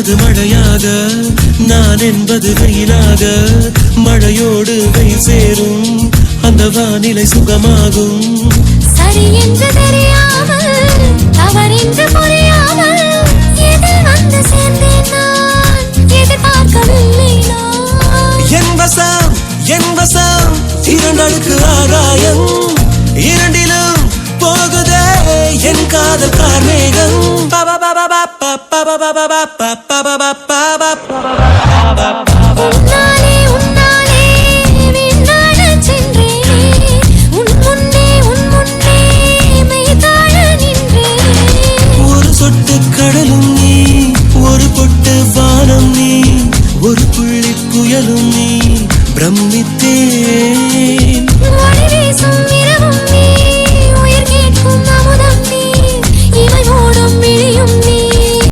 என்பது மழையாக நான் என்பது வெயிலாக மழையோடு வெயில் சேரும் அந்த வானிலை சுகமாகும் சரி என்று தெரியாமல் தவறென்று புரியாமல் எதில் வந்து சேர்ந்தேன் நான் எதிர்பார்க்கவில்லை நான் என் வசம் இரண்டடுக்கு ஆகாயம் இரண்டிலும் போகுதே என் காதல் கார்மேகம் உன்னாலே உன்னாலே விண்ணாடச் சென்றேனே உன் முன்னே மெய்தாழ நின்றேனே ஒரு சொட்டு கடலும் நீ ஒரு பொட்டு வானம் நீ ஒரு புள்ளி புயலும் நீ பிரமித்தேன் ஒளி வீசும்